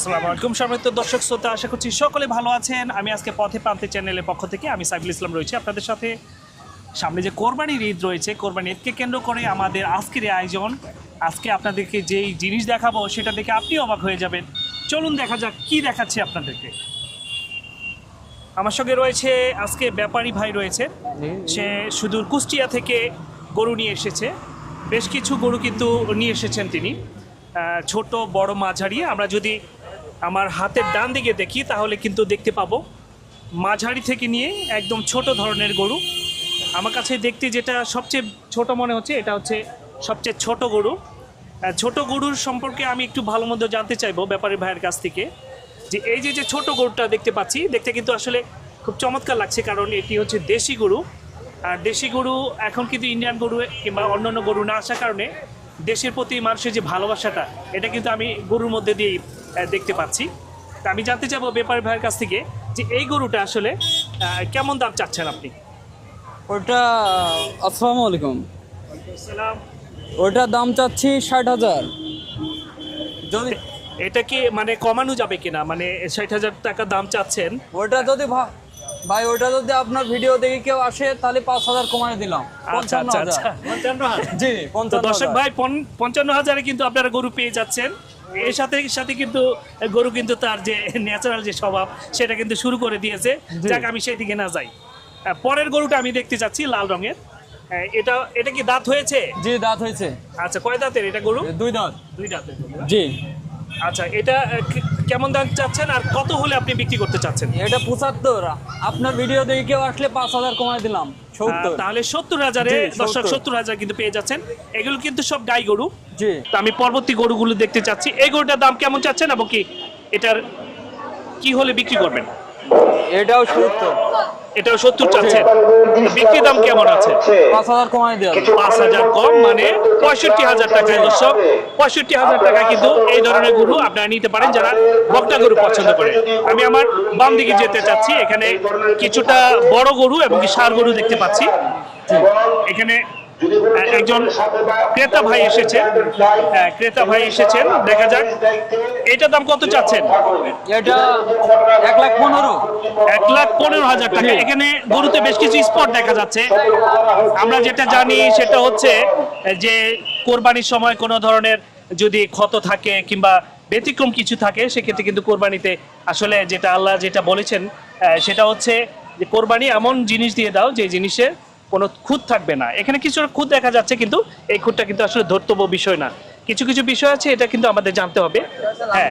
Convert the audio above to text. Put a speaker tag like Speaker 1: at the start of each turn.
Speaker 1: আসসালামু আলাইকুম সম্মানিত দর্শক শ্রোতা, আশা করছি সকলে ভালো আছেন। আমি আজকে পথে প্রান্তে চ্যানেলের পক্ষ থেকে আমি সাইফুল ইসলাম রয়েছি আপনাদের সাথে। সামনে যে কোরবানির ঈদ রয়েছে, কোরবানি ঈদকে কেন্দ্র করে আমাদের আজকের এই আয়োজন। আজকে আপনাদেরকে যেই জিনিস দেখাবো সেটা দেখে আপনি অবাক হয়ে যাবেন। চলুন দেখা যাক কি দেখাচ্ছি আপনাদেরকে। আমার সঙ্গে রয়েছে আজকে ব্যাপারী ভাই রয়েছে, সে সুদূর কুষ্টিয়া থেকে গরু নিয়ে এসেছে। বেশ কিছু গরু কিন্তু নিয়ে এসেছেন তিনি, ছোট বড় মাঝারি। আমরা যদি আমার হাতের ডান দিকে দেখি তাহলে কিন্তু দেখতে পাবো মাঝারি থেকে নিয়ে একদম ছোট ধরনের গরু। আমার কাছে দেখতে যেটা সবচেয়ে ছোট মনে হচ্ছে, এটা হচ্ছে সবচেয়ে ছোট গরু। ছোট গরুর সম্পর্কে আমি একটু ভালো মন্দ জানতে চাইবো ব্যাপারী ভাইয়ের কাছ থেকে, যে এই যে ছোট গরুটা দেখতে পাচ্ছি, দেখতে কিন্তু আসলে খুব চমৎকার লাগছে, কারণ এটি হচ্ছে দেশি গরু। আর দেশি গরু এখন কিন্তু ইন্ডিয়ান গরু কিংবা অন্যান্য গরু না আসার কারণে দেশের প্রতি মানুষের যে ভালোবাসাটা, এটা কিন্তু আমি গরুর মধ্যে দিয়েই দেখতে পাচ্ছি। তা আমি জানতে চাইবো ব্যাপারী ভাইয়ের কাছ থেকে যে এই গরুটা আসলে কেমন দাম চাচ্ছেন আপনি?
Speaker 2: ওটা আসসালামু আলাইকুম।
Speaker 1: সালাম।
Speaker 2: ওটার দাম চাচ্ছি 60,000। যদি
Speaker 1: এটা কি মানে কমানো যাবে কিনা, মানে 60,000 টাকা দাম চাচ্ছেন?
Speaker 2: ওটা যদি ভাই ওটা যদি আপনার ভিডিও দেখে কেউ আসে তাহলে 5,000 কমায় দিলাম।
Speaker 1: আচ্ছা আচ্ছা আচ্ছা,
Speaker 2: 55,000। জি,
Speaker 1: তো দর্শক
Speaker 2: 55,000।
Speaker 1: ভাই 55,000-এ কিন্তু আপনারা গরু পেয়ে যাচ্ছেন। এর সাথে সাথে কিন্তু গরু কিন্তু তার যে ন্যাচারাল যে স্বভাব সেটা কিন্তু শুরু করে দিয়েছে। যাক, আমি সেই দিকে না যাই। পরের গরুটা আমি দেখতে চাচ্ছি, লাল রঙের। এটা কি দাঁত হয়েছে?
Speaker 2: জি, দাঁত হয়েছে।
Speaker 1: আচ্ছা, কয় দাঁতের এটা গরু?
Speaker 2: 2 দাঁত।
Speaker 1: 2 দাঁতের গরু।
Speaker 2: জি,
Speaker 1: আচ্ছা, এটা কেমন দাম চাচ্ছেন আর কত হলে আপনি বিক্রি করতে চাচ্ছেন?
Speaker 2: এটা 75। আপনার ভিডিও দেখে কেউ আসলে 5,000 কমায় দিলাম। 70।
Speaker 1: তাহলে 70,000-এ
Speaker 2: জি,
Speaker 1: দর্শক
Speaker 2: 70,000
Speaker 1: 70,000 কিন্তু পেয়ে যাচ্ছেন। এগুলো কিন্তু সব গাই গরু।
Speaker 2: জি,
Speaker 1: তো আমি পরবর্তী গরুগুলো দেখতে চাচ্ছি। এই গরুটার দাম কেমন চাচ্ছেন এবং কি এটার কি হলে বিক্রি করবেন?
Speaker 2: এটাও 70।
Speaker 1: এটাও 70 চাচ্ছেন। বিক্রি দাম কেমন আছে?
Speaker 2: 5,000 কমায় দেওয়া।
Speaker 1: 5,000 কম, মানে 65,000 টাকায় দর্শক। 65,000 টাকা কিন্তু এই ধরনের গরু আপনারা নিতে পারেন যারা বকনা গরু পছন্দ করে। আমি আমার বাম দিকে যেতে চাচ্ছি। এখানে কিছুটা বড় গরু এবং কি ষাঁড় গরু দেখতে পাচ্ছি। এখানে একজন ক্রেতা ভাই এসেছেন, দেখা যাক এটার দাম কত চাচ্ছেন।
Speaker 2: এটা 1,15,000।
Speaker 1: 1,15,000 টাকা। এখানে গরুতে বেশ কিছু স্পট দেখা যাচ্ছে। আমরা যেটা জানি সেটা হচ্ছে যে কোরবানির সময় কোনো ধরনের যদি ক্ষত থাকে কিংবা ব্যতিক্রম কিছু থাকে, সেক্ষেত্রে কিন্তু কোরবানিতে আসলে যেটা আল্লাহ যেটা বলেছেন সেটা হচ্ছে যে কোরবানি এমন জিনিস দিয়ে দাও যে জিনিসের কোনো খুঁত থাকবে না। এখানে কিছু খুঁত দেখা যাচ্ছে, কিন্তু এই খুঁতটা কিন্তু আসলে ধর্তব্য বিষয় না। কিছু কিছু বিষয় আছে, এটা কিন্তু আমাদের জানতে হবে। হ্যাঁ।